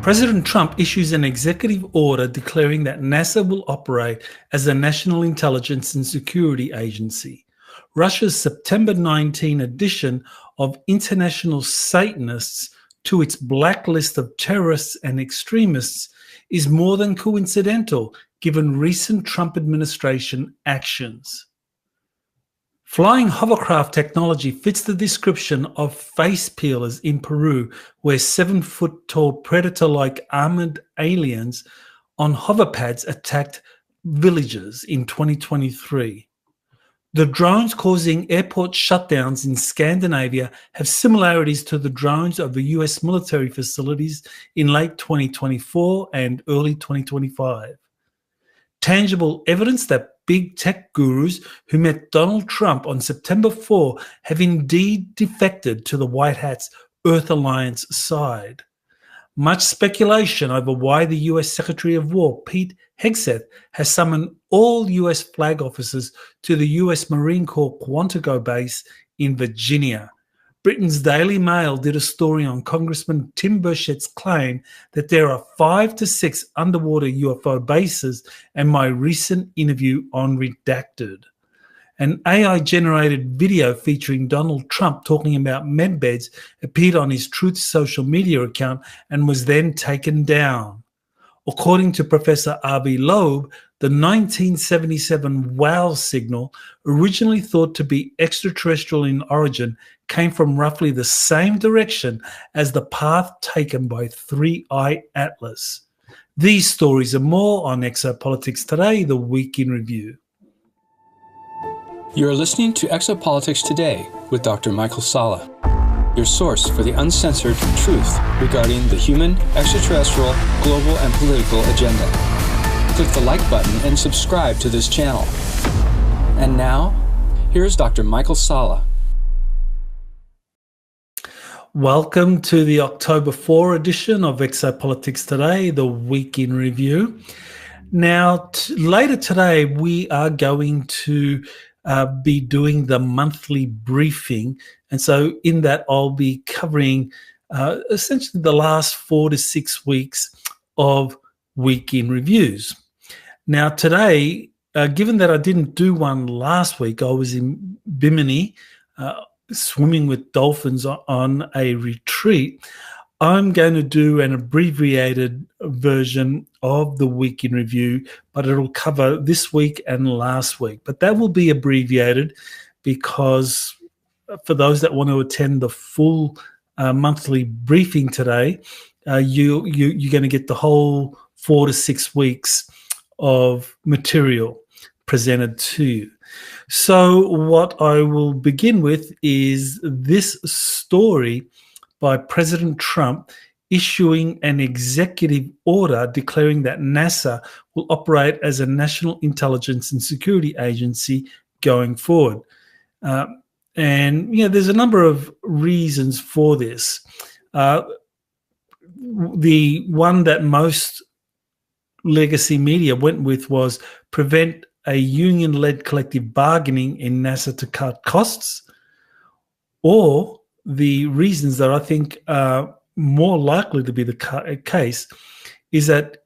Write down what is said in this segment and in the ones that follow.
President Trump issues an executive order declaring that NASA will operate as a national intelligence and security agency. Russia's September 19 addition of international Satanists to its blacklist of terrorists and extremists is more than coincidental, given recent Trump administration actions. Flying hovercraft technology fits the description of face peelers in Peru, where 7-foot-tall predator-like armored aliens on hoverpads attacked villages in 2023. The drones causing airport shutdowns in Scandinavia have similarities to the drones of the US military facilities in late 2024 and early 2025. Tangible evidence that big tech gurus who met Donald Trump on September 4 have indeed defected to the White Hat's Earth Alliance side. Much speculation over why the US Secretary of War, Pete Hegseth, has summoned all US flag officers to the US Marine Corps Quantico base in Virginia. Britain's Daily Mail did a story on Congressman Tim Burchett's claim that there are 5 to 6 underwater UFO bases, and my recent interview on Redacted. An AI-generated video featuring Donald Trump talking about medbeds appeared on his Truth social media account and was then taken down. According to Professor R.B. Loeb, the 1977 WOW signal, originally thought to be extraterrestrial in origin, came from roughly the same direction as the path taken by 3-Eye Atlas. These stories and more on Exopolitics Today, the Week in Review. You're listening to Exopolitics Today with Dr. Michael Salla, your source for the uncensored truth regarding the human, extraterrestrial, global, and political agenda. Click the like button and subscribe to this channel. And now, here's Dr. Michael Salla. Welcome to the October 4 edition of Exopolitics Today, the Week in Review. Now, later today, we are going to be doing the monthly briefing. And so in that, I'll be covering essentially the last 4 to 6 weeks of Week in Reviews. Now, today, given that I didn't do one last week, I was in Bimini, swimming with dolphins on a retreat. I'm going to do an abbreviated version of the Week in Review, but it'll cover this week and last week. But that will be abbreviated because for those that want to attend the full monthly briefing today, you're going to get the whole 4 to 6 weeks of material presented to you. So what I will begin with is this story by President Trump issuing an executive order declaring that NASA will operate as a national intelligence and security agency going forward. And, there's a number of reasons for this. The one that most legacy media went with was prevent a union-led collective bargaining in NASA to cut costs, or the reasons that I think are more likely to be the case is that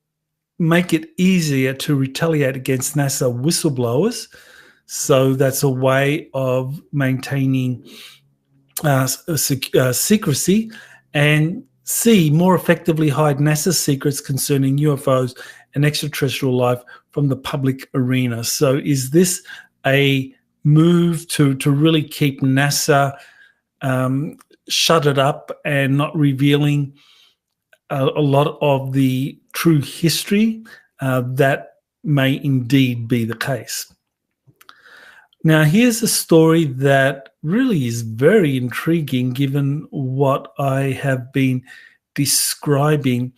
make it easier to retaliate against NASA whistleblowers. So that's a way of maintaining secrecy, and C, more effectively hide NASA secrets concerning UFOs and extraterrestrial life from the public arena. So is this a move to really keep NASA shuttered up and not revealing a lot of the true history? That may indeed be the case. Now, here's a story that really is very intriguing given what I have been describing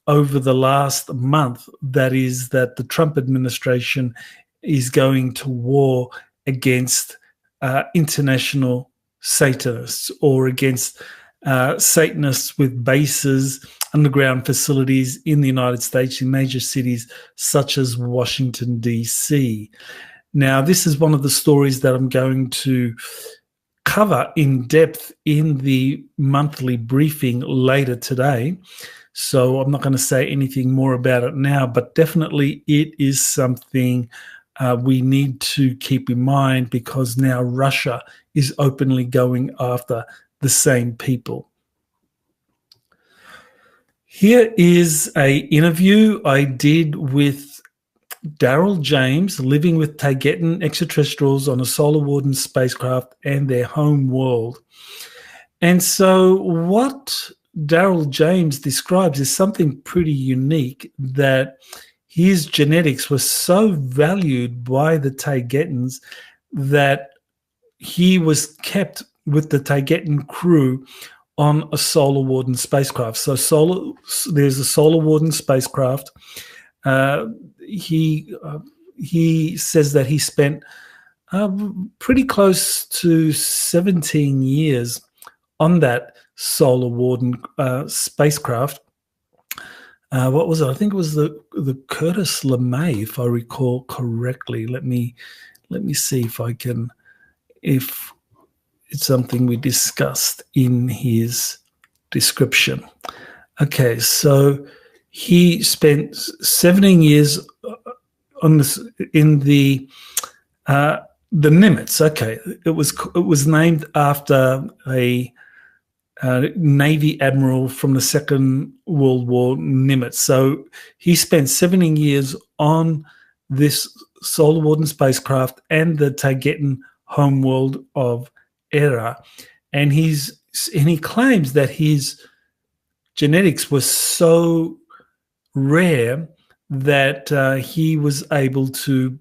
over the last month. That is that the Trump administration is going to war against international Satanists, or against Satanists with bases, underground facilities in the United States in major cities such as Washington, D.C. Now, this is one of the stories that I'm going to cover in depth in the monthly briefing later today. So I'm not going to say anything more about it now, but definitely it is something we need to keep in mind, because now Russia is openly going after the same people. Here is an interview I did with Daryl James, living with Tagetan extraterrestrials on a Solar Warden spacecraft and their home world. And so what Daryl James describes is something pretty unique, that his genetics was so valued by the Tagetans that he was kept with the Tagetan crew on a Solar Warden spacecraft. So there's a Solar Warden spacecraft. He says that he spent pretty close to 17 years on that Solar Warden spacecraft. What was it? I think it was the Curtis LeMay, if I recall correctly. Let me see if it's something we discussed in his description. Okay, so he spent 17 years on this in the Nimitz. Okay, it was named after a Navy admiral from the Second World War, Nimitz. So he spent 17 years on this Solar Warden spacecraft and the Tagetan homeworld of Era, and he claims that his genetics was so rare that he was able to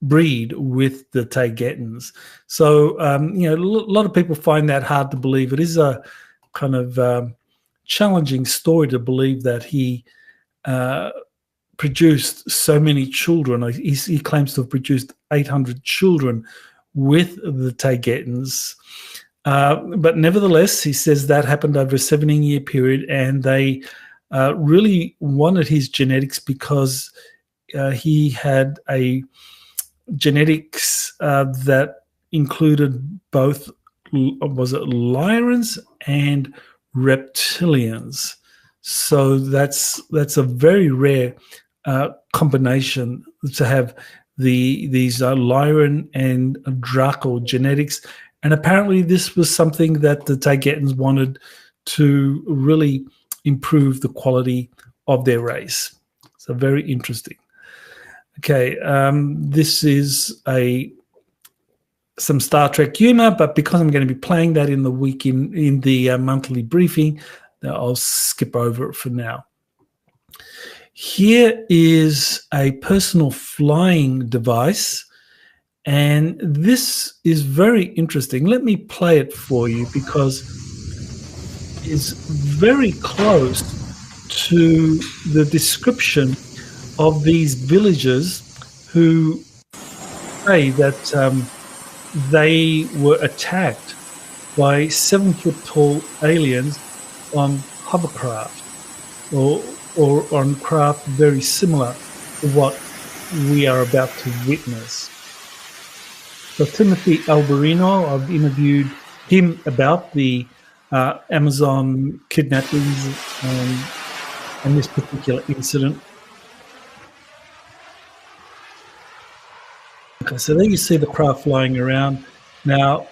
breed with the Tagetans. So a lot of people find that hard to believe. It is a kind of challenging story to believe that he produced so many children. He claims to have produced 800 children with the Tagetans. But nevertheless, he says that happened over a 17-year period, and they really wanted his genetics because he had a genetics that included both, was it Lyrans and reptilians. So that's a very rare combination to have these Lyran and Draco genetics. And apparently this was something that the Tagetans wanted to really improve the quality of their race. So very interesting. Okay, this is some Star Trek humor, but because I'm going to be playing that in the week in the monthly briefing, I'll skip over it for now. Here is a personal flying device, and this is very interesting. Let me play it for you because it's very close to the description of these villagers who say that they were attacked by 7-foot-tall aliens on hovercraft or on craft very similar to what we are about to witness. So Timothy Alberino, I've interviewed him about the Amazon kidnappings and this particular incident. Okay, so there you see the craft flying around. Now,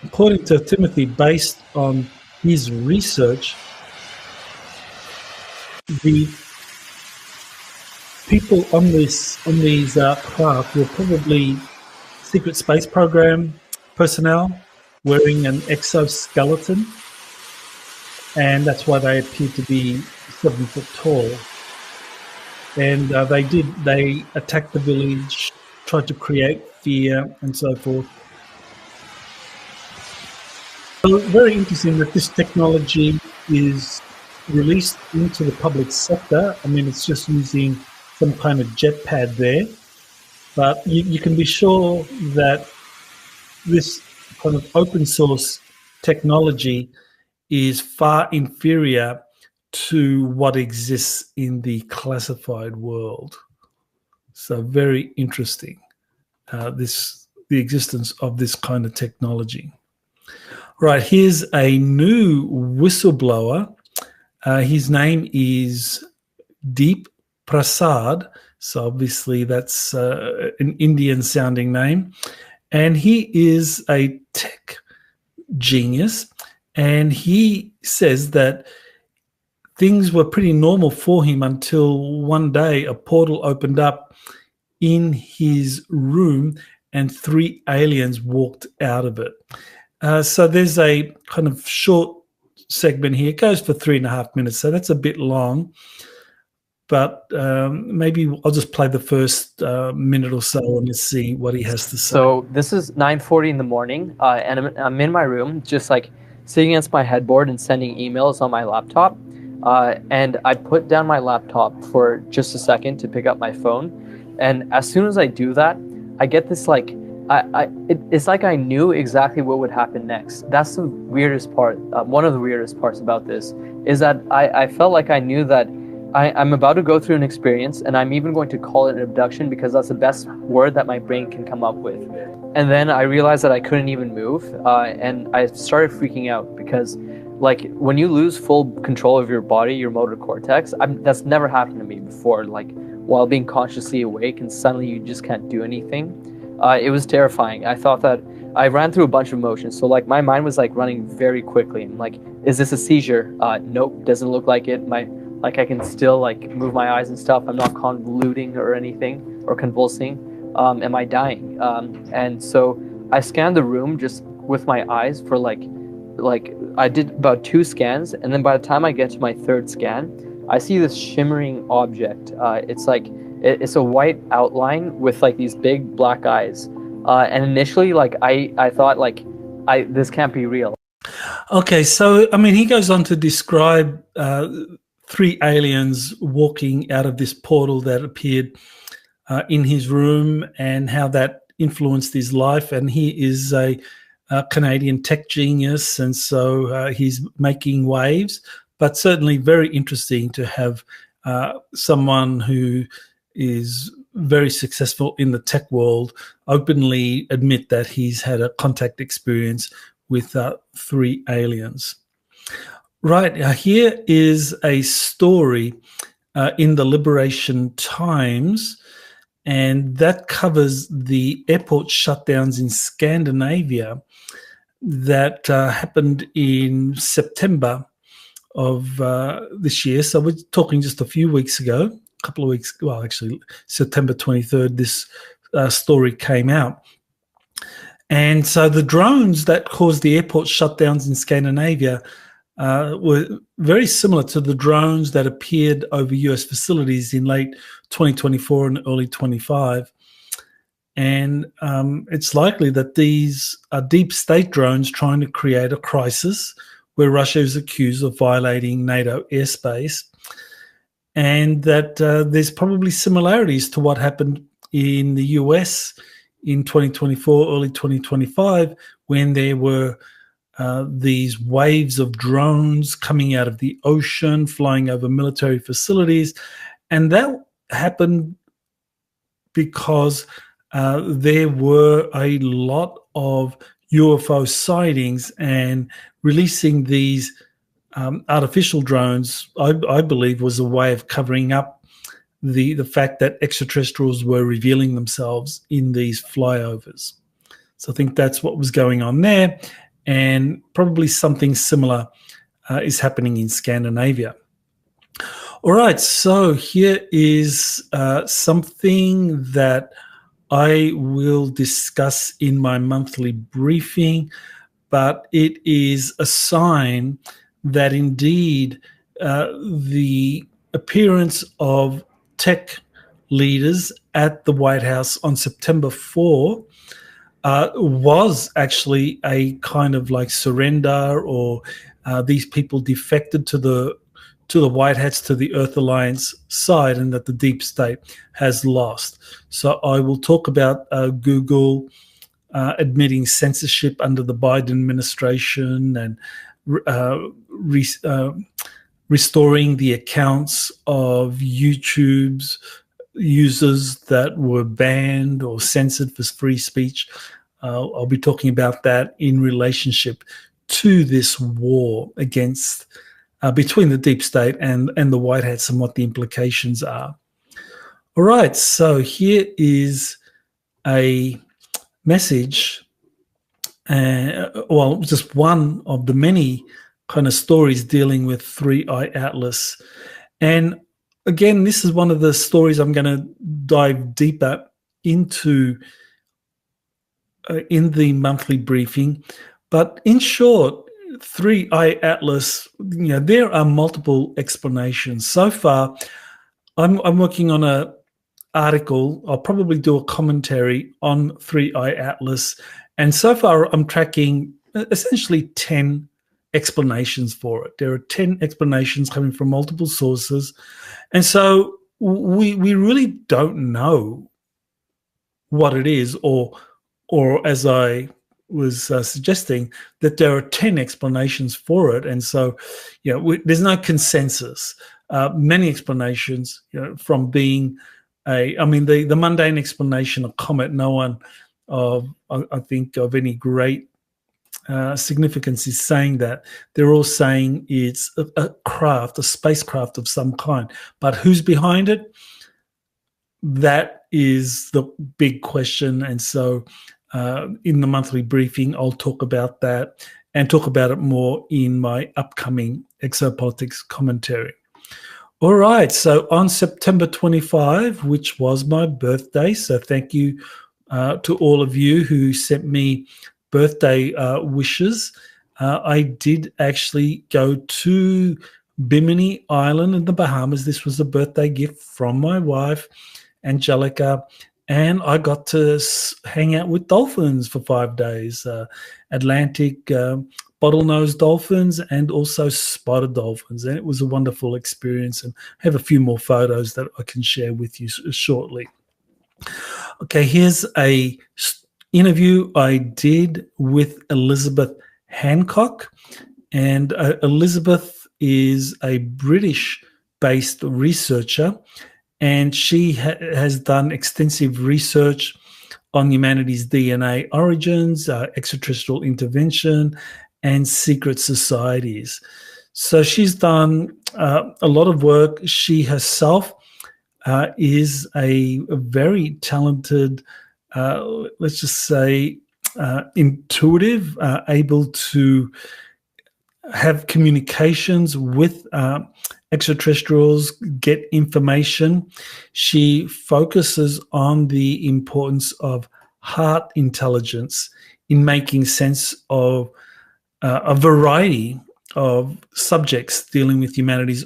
according to Timothy, based on his research, the people on these craft were probably secret space program personnel wearing an exoskeleton, and that's why they appeared to be 7 foot tall. And they attacked the village, tried to create fear and so forth. So very interesting that this technology is released into the public sector. I mean, it's just using some kind of jet pad there, but you can be sure that this kind of open source technology is far inferior to what exists in the classified world. So very interesting, the existence of this kind of technology. Right, here's a new whistleblower. His name is Deep Prasad. So obviously that's an Indian-sounding name. And he is a tech genius. And he says that things were pretty normal for him until one day a portal opened up in his room and 3 aliens walked out of it. So there's a kind of short segment here. It goes for 3.5 minutes, so that's a bit long. But maybe I'll just play the first minute or so and let's see what he has to say. So this is 9:40 in the morning, and I'm in my room, just like sitting against my headboard and sending emails on my laptop. And I put down my laptop for just a second to pick up my phone. And as soon as I do that, I get this like, it's like I knew exactly what would happen next. That's the weirdest part. One of the weirdest parts about this is that I felt like I knew that I'm about to go through an experience, and I'm even going to call it an abduction because that's the best word that my brain can come up with. And then I realized that I couldn't even move, and I started freaking out because, like, when you lose full control of your body, your motor cortex, that's never happened to me before. Like, while being consciously awake and suddenly you just can't do anything. It was terrifying. I thought that I ran through a bunch of emotions. So like my mind was like running very quickly. I'm like, is this a seizure? Nope, doesn't look like it. I can still like move my eyes and stuff. I'm not convoluting or anything or convulsing. Am I dying? And so I scanned the room just with my eyes for like I did about 2 scans, and then by the time I get to my 3rd scan, I see this shimmering object. It's a white outline with like these big black eyes. And initially, like I thought like this can't be real. Okay, so I mean, he goes on to describe 3 aliens walking out of this portal that appeared in his room and how that influenced his life. And he is a Canadian tech genius, and so he's making waves. But certainly very interesting to have someone who is very successful in the tech world openly admit that he's had a contact experience with 3 aliens. Right, here is a story in the Liberation Times, and that covers the airport shutdowns in Scandinavia that happened in September of this year. So we're talking just a few weeks ago, a couple of weeks, well, actually September 23rd, this story came out. And so the drones that caused the airport shutdowns in Scandinavia were very similar to the drones that appeared over US facilities in late 2024 and early 25. And it's likely that these are deep state drones trying to create a crisis where Russia is accused of violating NATO airspace, and that there's probably similarities to what happened in the US in 2024, early 2025, when there were these waves of drones coming out of the ocean, flying over military facilities. And that happened because there were a lot of UFO sightings, and releasing these artificial drones, I believe, was a way of covering up the fact that extraterrestrials were revealing themselves in these flyovers. So I think that's what was going on there, and probably something similar is happening in Scandinavia. All right, so here is something that I will discuss in my monthly briefing, but it is a sign that indeed the appearance of tech leaders at the White House on September 4 was actually a kind of like surrender, or these people defected to the White Hats, to the Earth Alliance side, and that the deep state has lost. So I will talk about Google admitting censorship under the Biden administration, and restoring the accounts of YouTube's users that were banned or censored for free speech. I'll be talking about that in relationship to this war against between the deep state and the White Hats and what the implications are. All right, so here is a message, just one of the many kind of stories dealing with Three Eye Atlas. And again, this is one of the stories I'm going to dive deeper into in the monthly briefing. But in short, Three Eye Atlas, there are multiple explanations. So far, I'm working on an article. I'll probably do a commentary on Three Eye Atlas. And so far, I'm tracking essentially 10 explanations for it. There are 10 explanations coming from multiple sources. And so we really don't know what it is, or as I was suggesting, that there are 10 explanations for it. And so, there's no consensus. Many explanations, from being the mundane explanation, a comet, no one I think of any great significance is saying that. They're all saying it's a craft, a spacecraft of some kind. But who's behind it? That is the big question. And so in the monthly briefing, I'll talk about that and talk about it more in my upcoming Exopolitics commentary. All right, so on September 25, which was my birthday, so thank you to all of you who sent me birthday wishes. I did actually go to Bimini Island in the Bahamas. This was a birthday gift from my wife, Angelica, and I got to hang out with dolphins for 5 days, Atlantic bottlenose dolphins and also spotted dolphins. And it was a wonderful experience, and I have a few more photos that I can share with you shortly. Okay, here's a interview I did with Elizabeth Hancock. And Elizabeth is a British-based researcher, and she has done extensive research on humanity's DNA origins, extraterrestrial intervention, and secret societies. So she's done a lot of work. She herself is a very talented, let's just say, intuitive, able to have communications with extraterrestrials, get information. She focuses on the importance of heart intelligence in making sense of a variety of subjects dealing with humanity's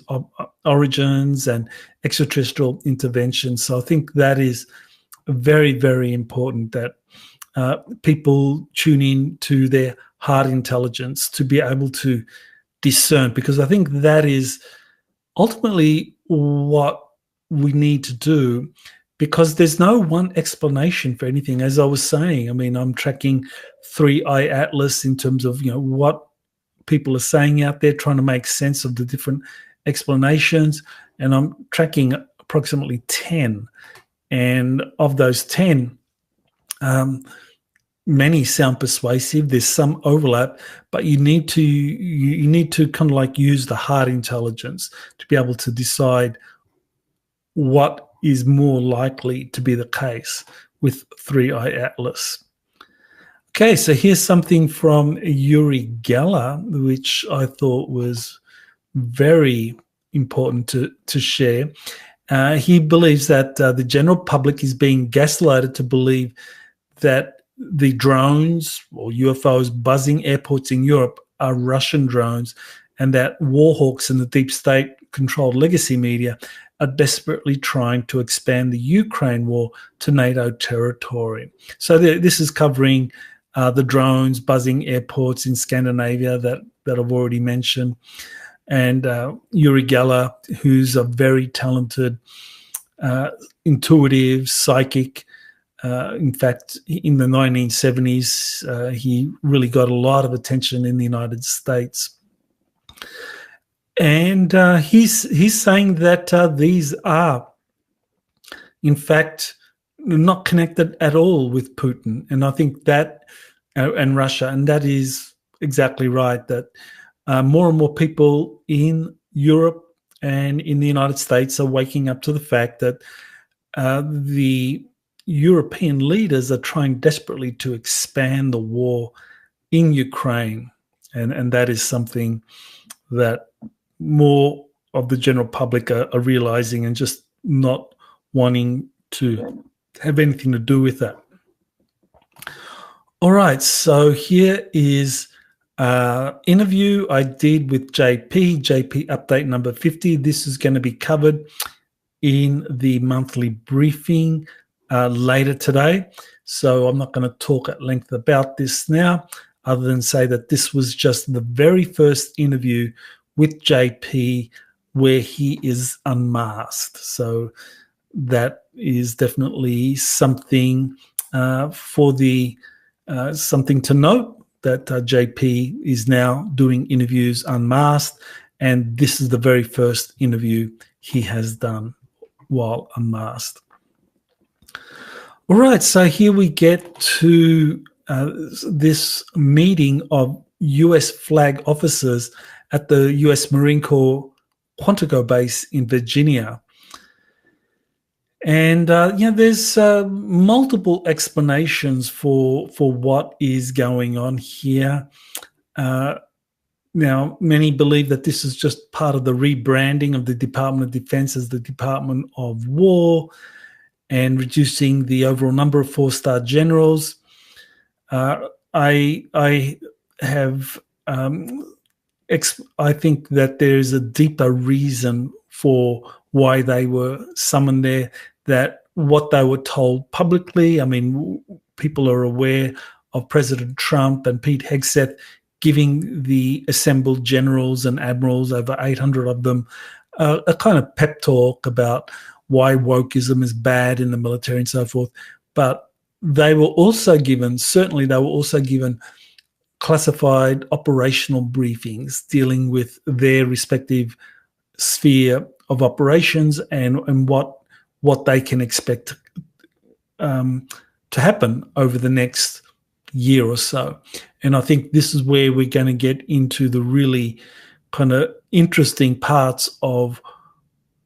origins and extraterrestrial intervention. So I think that is very, very important that people tune in to their heart intelligence to be able to discern, because I think that is ultimately what we need to do, because there's no one explanation for anything. As I was saying, I'm tracking Three Eye Atlas in terms of, what people are saying out there, trying to make sense of the different explanations. And I'm tracking approximately 10. And of those 10, many sound persuasive. There's some overlap, but you need to kind of like use the heart intelligence to be able to decide what is more likely to be the case with Three Eye Atlas. Okay, so here's something from Uri Geller, which I thought was very important to share. He believes that the general public is being gaslighted to believe that the drones or UFOs buzzing airports in Europe are Russian drones, and that war hawks and the deep state-controlled legacy media are desperately trying to expand the Ukraine war to NATO territory. So this is covering the drones buzzing airports in Scandinavia that I've already mentioned. And Uri Geller, who's a very talented, intuitive, psychic. In fact, in the 1970s, he really got a lot of attention in the United States. And he's saying that these are, in fact, not connected at all with Putin. And I think that, and Russia, and that is exactly right, that more and more people in Europe and in the United States are waking up to the fact that the European leaders are trying desperately to expand the war in Ukraine. And that is something that more of the general public are realizing and just not wanting to have anything to do with that. All right, so here is an interview I did with JP update number 50. This is going to be covered in the monthly briefing later today. So I'm not going to talk at length about this now, other than say that this was just the very first interview with JP where he is unmasked. So that is definitely something for the something to note, that JP is now doing interviews unmasked, and this is the very first interview he has done while unmasked. All right, so here we get to this meeting of U.S. flag officers at the U.S. Marine Corps Quantico base in Virginia. And, there's multiple explanations for what is going on here. Now, many believe that this is just part of the rebranding of the Department of Defense as the Department of War and reducing the overall number of four-star generals. I think that there is a deeper reason for why they were summoned there, that what they were told publicly. I mean, people are aware of President Trump and Pete Hegseth giving the assembled generals and admirals, over 800 of them, a kind of pep talk about why wokeism is bad in the military and so forth. But they were also given classified operational briefings dealing with their respective sphere of operations and what they can expect to happen over the next year or so. And I think this is where we're going to get into the really kind of interesting parts of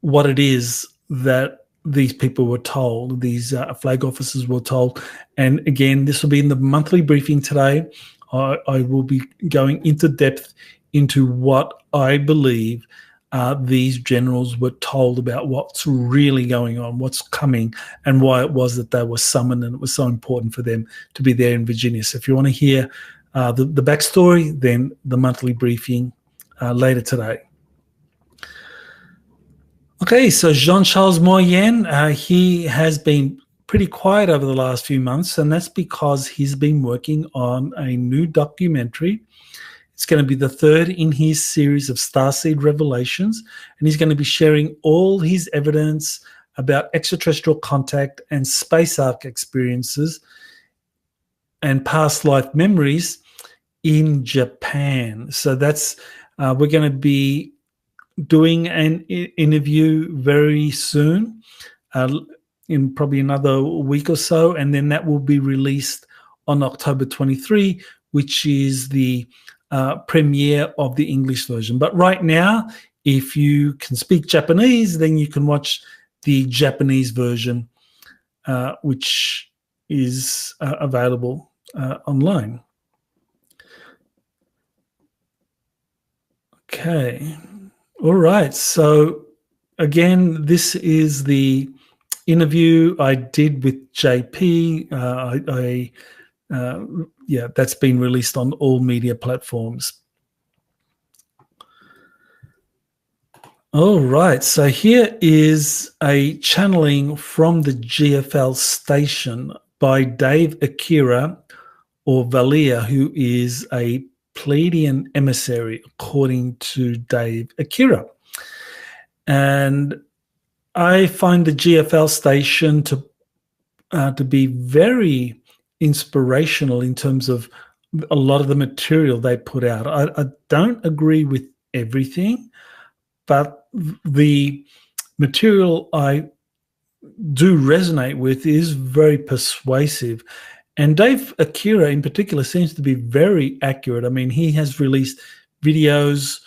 what it is that these people were told, these flag officers were told. And again, this will be in the monthly briefing today. I will be going into depth into what I believe these generals were told about what's really going on, what's coming, and why it was that they were summoned and it was so important for them to be there in Virginia. So if you want to hear the backstory, then the monthly briefing later today. Okay, so Jean-Charles Moyen, he has been pretty quiet over the last few months, and that's because he's been working on a new documentary. It's going to be the third in his series of Starseed Revelations, and he's going to be sharing all his evidence about extraterrestrial contact and space arc experiences and past life memories in Japan. So that's we're going to be doing an interview very soon, in probably another week or so, and then that will be released on October 23, which is the premiere of the English version. But right now, if you can speak Japanese, then you can watch the Japanese version, which is available online. Okay. All right. So again, this is the interview I did with JP. That's been released on all media platforms. All right. So here is a channeling from the GFL station by Dave Akira, or Valia, who is a Pleiadian emissary, according to Dave Akira. And I find the GFL station to be very inspirational in terms of a lot of the material they put out. I don't agree with everything, but the material I do resonate with is very persuasive. And Dave Akira in particular seems to be very accurate. I mean, he has released videos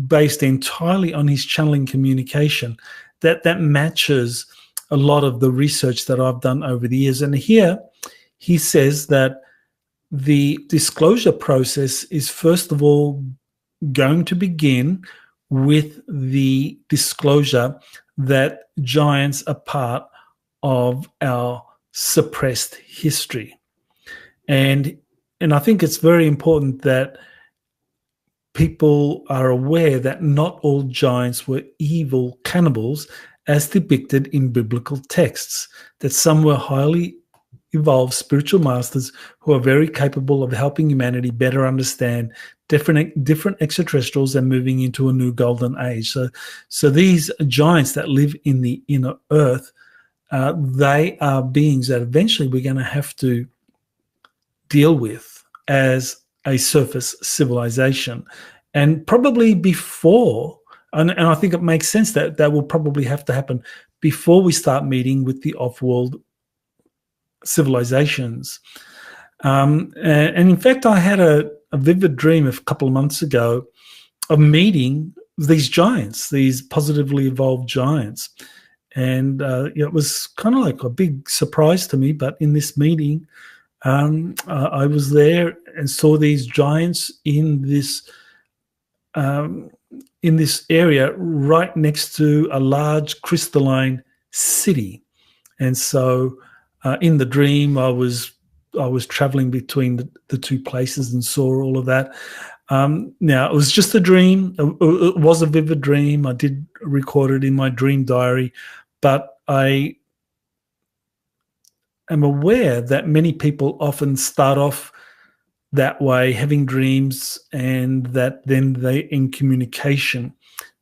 based entirely on his channeling communication that matches a lot of the research that I've done over the years. And here he says that the disclosure process is first of all going to begin with the disclosure that giants are part of our suppressed history. And I think it's very important that people are aware that not all giants were evil cannibals as depicted in biblical texts, that some were highly evolved spiritual masters who are very capable of helping humanity better understand different extraterrestrials and moving into a new golden age. So these giants that live in the inner earth, they are beings that eventually we're going to have to deal with as a surface civilization. And probably before, and I think it makes sense that will probably have to happen before we start meeting with the off-world civilizations. And in fact, I had a vivid dream a couple of months ago of meeting these giants, these positively evolved giants. And it was kind of like a big surprise to me. But in this meeting, I was there and saw these giants in this area right next to a large crystalline city. And so in the dream, I was traveling between the two places and saw all of that. Now, it was just a dream. It was a vivid dream. I did record it in my dream diary, but I am aware that many people often start off that way, having dreams, and that then they're in communication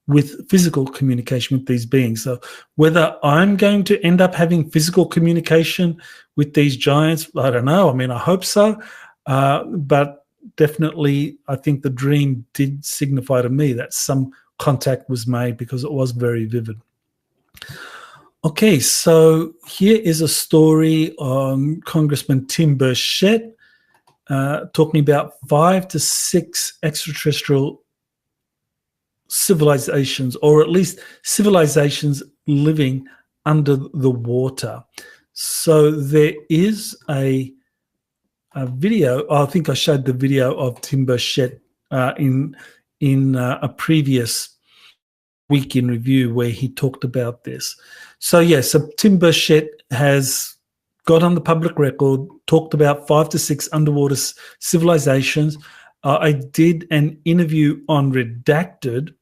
with physical communication with these beings. So whether I'm going to end up having physical communication with these giants, I don't know. I mean, I hope so. But definitely, I think the dream did signify to me that some contact was made because it was very vivid. Okay, so here is a story on Congressman Tim Burchett talking about 5 to 6 extraterrestrial civilizations, or at least civilizations living under the water. So there is a video. I think I showed the video of Tim Burchett in a previous week in review where he talked about this. So so Tim Burchett has got on the public record, talked about 5 to 6 underwater civilizations. I did an interview on Redacted,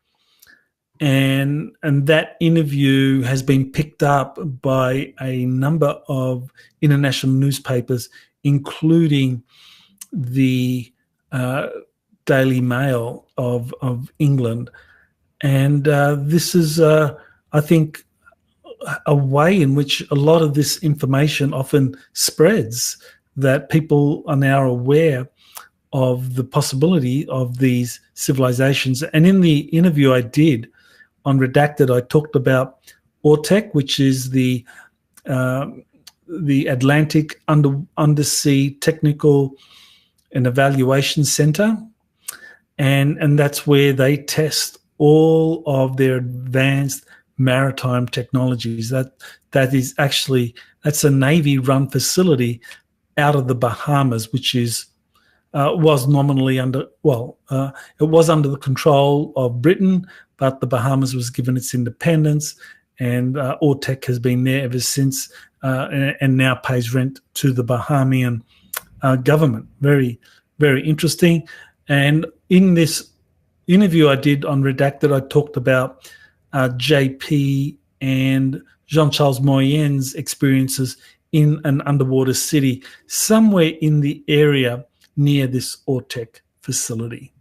and that interview has been picked up by a number of international newspapers, including the Daily Mail of England. And this is, I think, a way in which a lot of this information often spreads, that people are now aware of the possibility of these civilizations. And in the interview I did on Redacted, I talked about ORTEC, which is the Atlantic Undersea Technical and Evaluation Center, and that's where they test all of their advanced maritime technologies. That's a Navy-run facility out of the Bahamas, which is was nominally under it was under the control of Britain, but the Bahamas was given its independence, and ORTEC has been there ever since, and now pays rent to the Bahamian government. Very, very interesting. And in this interview I did on Redacted, I talked about JP and Jean-Charles Moyen's experiences in an underwater city somewhere in the area near this ORTEC facility.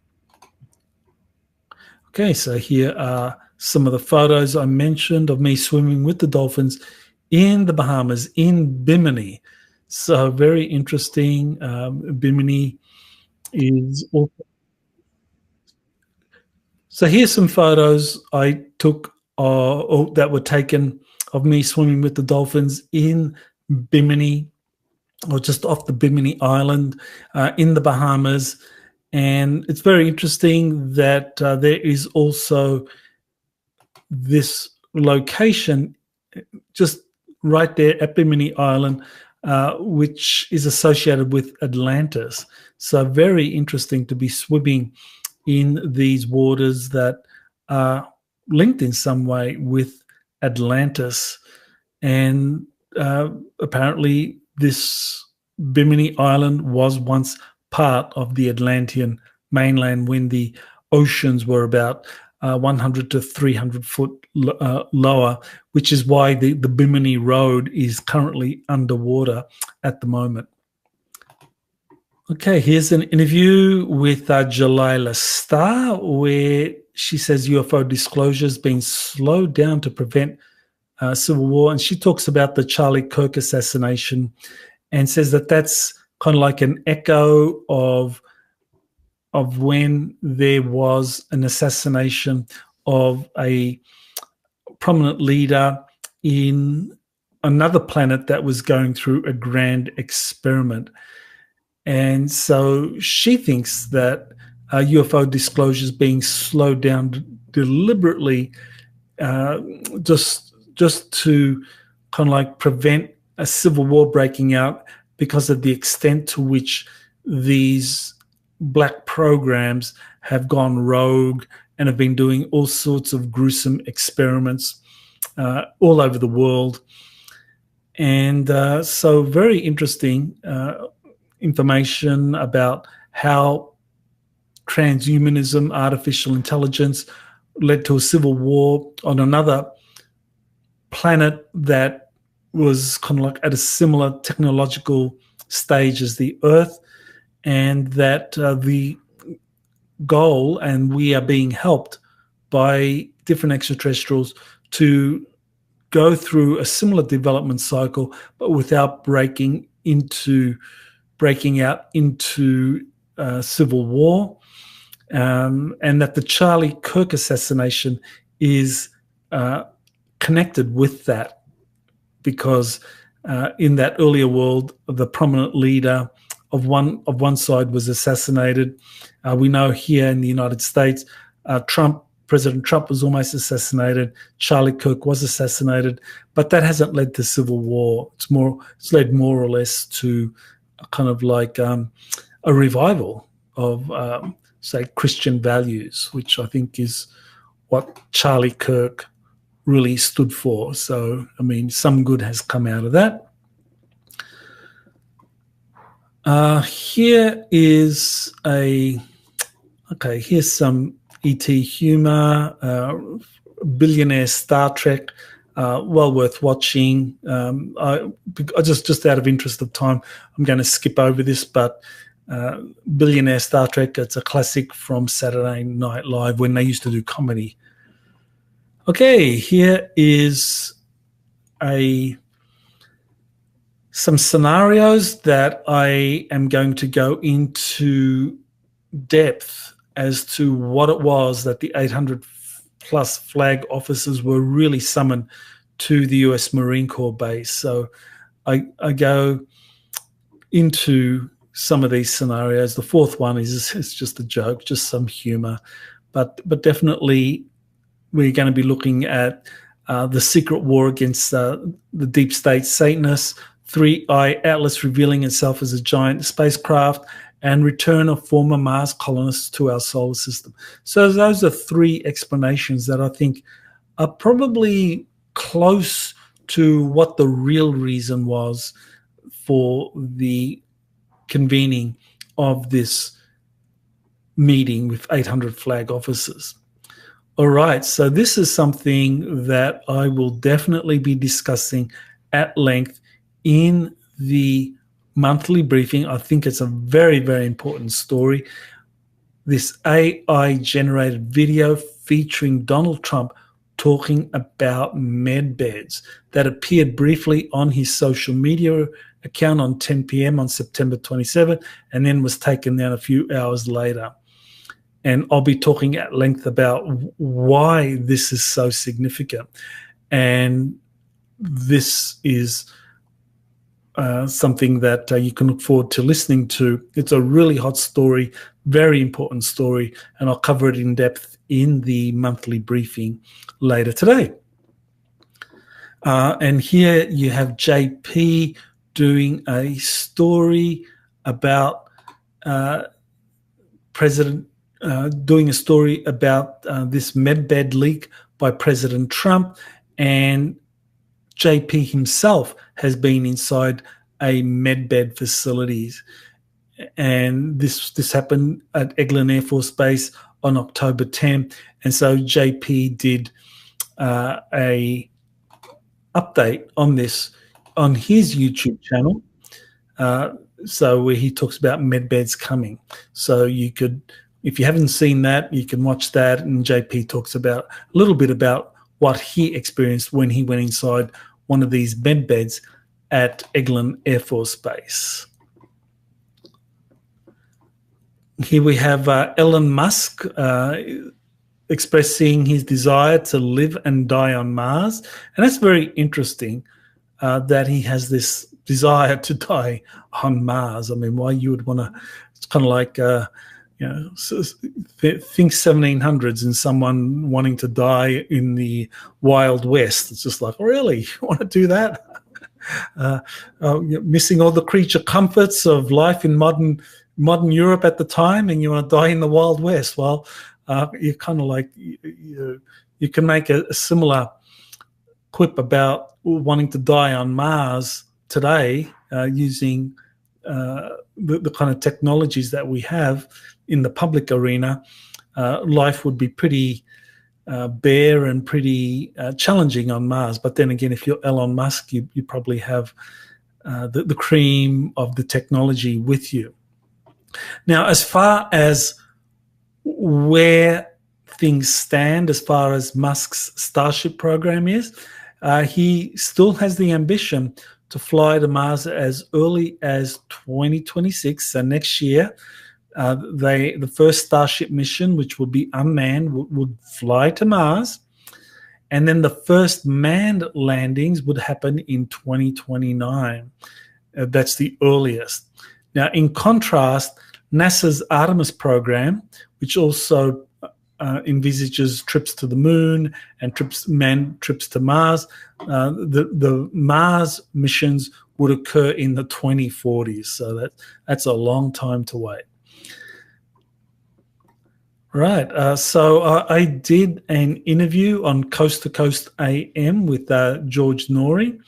Okay, so here are some of the photos I mentioned of me swimming with the dolphins in the Bahamas, in Bimini. So very interesting. Bimini is also... So here's some photos I took that were taken of me swimming with the dolphins in Bimini. or just off the Bimini Island in the Bahamas. And it's very interesting that there is also this location just right there at Bimini Island, which is associated with Atlantis. So very interesting to be swimming in these waters that are linked in some way with Atlantis. And apparently this Bimini Island was once part of the Atlantean mainland when the oceans were about 100 to 300 foot lower, which is why the Bimini Road is currently underwater at the moment. Okay, here's an interview with Jelaila Starr where she says UFO disclosures being slowed down to prevent civil war, and she talks about the Charlie Kirk assassination and says that that's kind of like an echo of when there was an assassination of a prominent leader in another planet that was going through a grand experiment. And so she thinks that UFO disclosures being slowed down deliberately just to kind of like prevent a civil war breaking out because of the extent to which these black programs have gone rogue and have been doing all sorts of gruesome experiments all over the world. And so very interesting information about how transhumanism, artificial intelligence led to a civil war on another planet that was kind of like at a similar technological stage as the Earth, and that the goal, and we are being helped by different extraterrestrials to go through a similar development cycle, but without breaking out into civil war, and that the Charlie Kirk assassination is connected with that, because in that earlier world, the prominent leader of one side was assassinated. We know here in the United States, President Trump was almost assassinated. Charlie Kirk was assassinated, but that hasn't led to civil war. It's led more or less to kind of like a revival of, say, Christian values, which I think is what Charlie Kirk really stood for. So, I mean, some good has come out of that. Here's some ET humor, Billionaire Star Trek, well worth watching. I just out of interest of time, I'm going to skip over this, but Billionaire Star Trek, it's a classic from Saturday Night Live when they used to do comedy. Okay, here is some scenarios that I am going to go into depth as to what it was that the 800 plus flag officers were really summoned to the US Marine Corps base. So I go into some of these scenarios. The fourth one is just a joke, just some humor, but definitely we're going to be looking at the secret war against the deep state Satanists, 3i Atlas revealing itself as a giant spacecraft, and return of former Mars colonists to our solar system. So those are three explanations that I think are probably close to what the real reason was for the convening of this meeting with 800 flag officers. All right, so this is something that I will definitely be discussing at length in the monthly briefing. I think it's a very, very important story. This AI-generated video featuring Donald Trump talking about med beds that appeared briefly on his social media account on 10 p.m. on September 27th and then was taken down a few hours later. And I'll be talking at length about why this is so significant. And this is something that you can look forward to listening to. It's a really hot story, very important story, and I'll cover it in depth in the monthly briefing later today. And here you have JP doing a story about doing a story about this medbed leak by President Trump, and JP himself has been inside a medbed facilities, and this happened at Eglin Air Force Base on October 10, and so JP did a update on this on his YouTube channel, so where he talks about medbeds coming. So you could, if you haven't seen that, you can watch that, and JP talks about a little bit about what he experienced when he went inside one of these medbeds at Eglin Air Force Base. Here we have Elon Musk expressing his desire to live and die on Mars, and that's very interesting that he has this desire to die on Mars. I mean, why you would want to? It's kind of like think 1700s and someone wanting to die in the Wild West. It's just like, really, you want to do that? Missing all the creature comforts of life in modern Europe at the time, and you want to die in the Wild West. Well, you're kind of like you can make a similar quip about wanting to die on Mars today using the kind of technologies that we have in the public arena. Life would be pretty bare and pretty challenging on Mars. But then again, if you're Elon Musk, you probably have the cream of the technology with you. Now, as far as where things stand, as far as Musk's Starship program is, he still has the ambition to fly to Mars as early as 2026, so next year. The first Starship mission, which will be unmanned, would fly to Mars, and then the first manned landings would happen in 2029. That's the earliest. Now, in contrast, NASA's Artemis program, which also envisages trips to the moon and manned trips to Mars, the Mars missions would occur in the 2040s. So that's a long time to wait. Right. So I did an interview on Coast to Coast AM with George Norrie.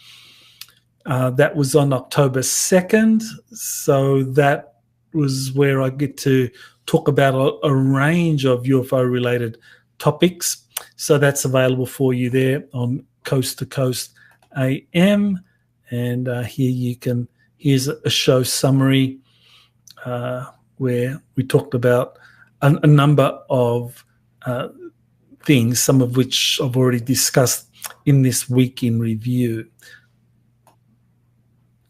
That was on October 2nd. So that was where I get to talk about a range of UFO-related topics. So that's available for you there on Coast to Coast AM. And here's a show summary where we talked about a number of things, some of which I've already discussed in this week in review.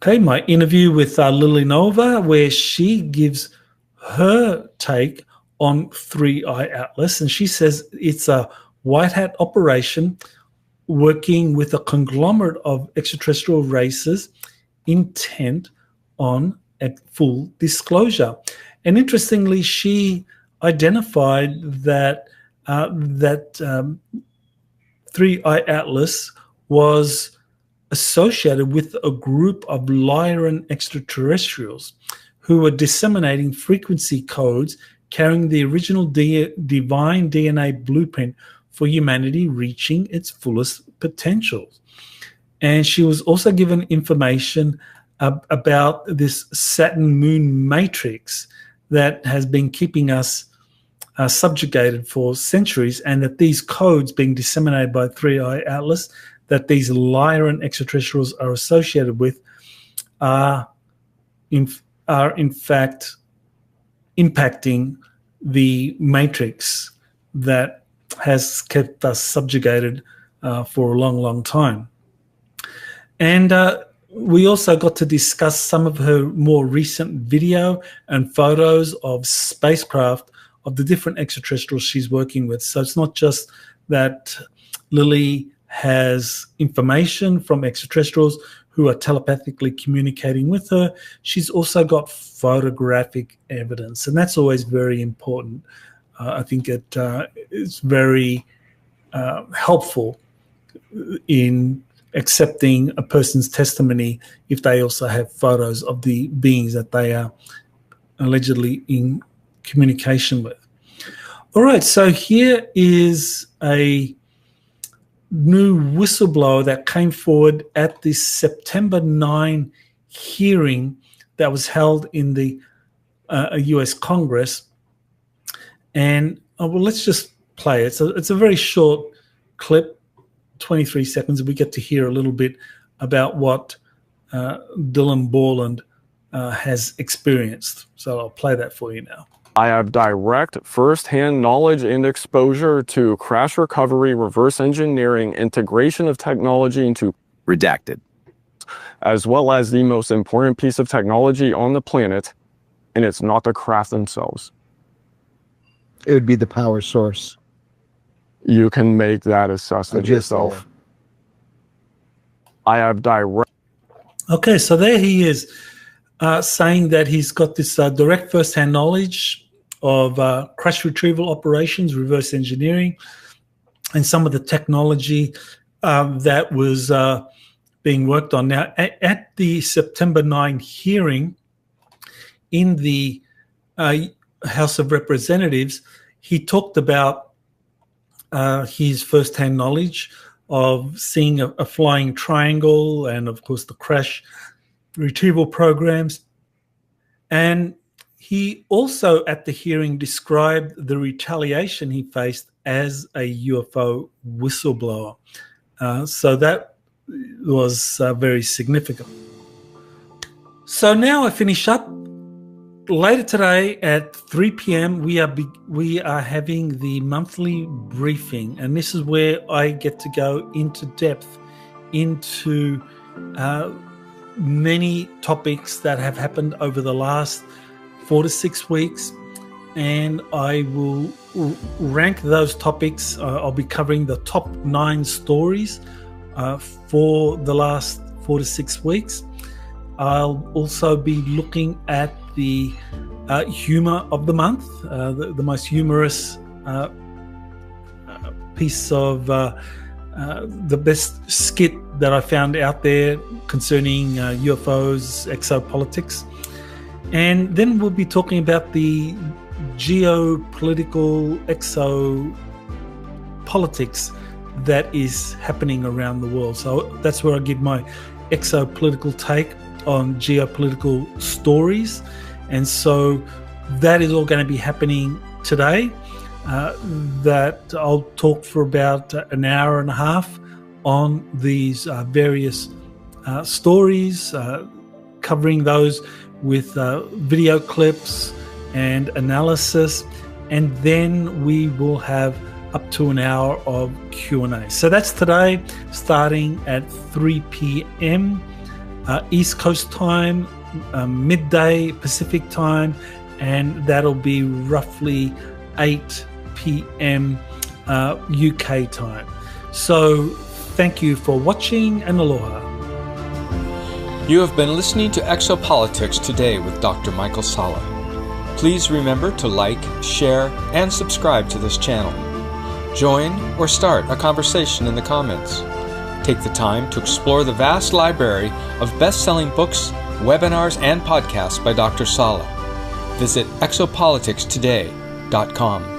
Okay, my interview with Lily Nova, where she gives her take on 3i Atlas, and she says it's a white hat operation working with a conglomerate of extraterrestrial races intent on a full disclosure. And interestingly, she identified that 3i Atlas was associated with a group of Lyran extraterrestrials who were disseminating frequency codes carrying the original divine DNA blueprint for humanity reaching its fullest potential. And she was also given information about this Saturn moon matrix that has been keeping us subjugated for centuries, and that these codes being disseminated by 3i Atlas that these Lyran extraterrestrials are associated with are in fact impacting the matrix that has kept us subjugated for a long, long time. And we also got to discuss some of her more recent video and photos of spacecraft of the different extraterrestrials she's working with. So it's not just that Lily has information from extraterrestrials who are telepathically communicating with her. She's also got photographic evidence, and that's always very important. I think it's very helpful in accepting a person's testimony if they also have photos of the beings that they are allegedly in communication with. All right, so here is a new whistleblower that came forward at the September 9 hearing that was held in the US Congress. And let's just play it. So it's a very short clip, 23 seconds. We get to hear a little bit about what Dylan Borland has experienced. So I'll play that for you now. I have direct first-hand knowledge and exposure to crash recovery, reverse engineering, integration of technology into redacted, as well as the most important piece of technology on the planet, and it's not the craft themselves. It would be the power source. You can make that assessment yourself. I have direct... Okay, so there he is, saying that he's got this direct first-hand knowledge of crash retrieval operations, reverse engineering, and some of the technology that was being worked on. Now, at the September 9 hearing in the House of Representatives, he talked about his first-hand knowledge of seeing a flying triangle and, of course, the crash retrieval programs. And he also, at the hearing, described the retaliation he faced as a UFO whistleblower. So that was very significant. So now I finish up. Later today at 3 p.m., we are having the monthly briefing, and this is where I get to go into depth into many topics that have happened over the last 4 to 6 weeks, and I will rank those topics. I'll be covering the top 9 stories for the last 4 to 6 weeks. I'll also be looking at the humor of the month, the most humorous piece of the best skit that I found out there concerning UFOs, exopolitics. And then we'll be talking about the geopolitical exopolitics that is happening around the world. So that's where I give my exopolitical take on geopolitical stories. And so that is all going to be happening today. That I'll talk for about an hour and a half on these various stories, covering those with video clips and analysis, and then we will have up to an hour of Q&A. So that's today, starting at 3 p.m. East Coast time, midday Pacific time, and that'll be roughly 8 p.m. UK time. So thank you for watching, and aloha. You have been listening to Exopolitics Today with Dr. Michael Salla. Please remember to like, share, and subscribe to this channel. Join or start a conversation in the comments. Take the time to explore the vast library of best-selling books, webinars, and podcasts by Dr. Salla. Visit exopoliticstoday.com.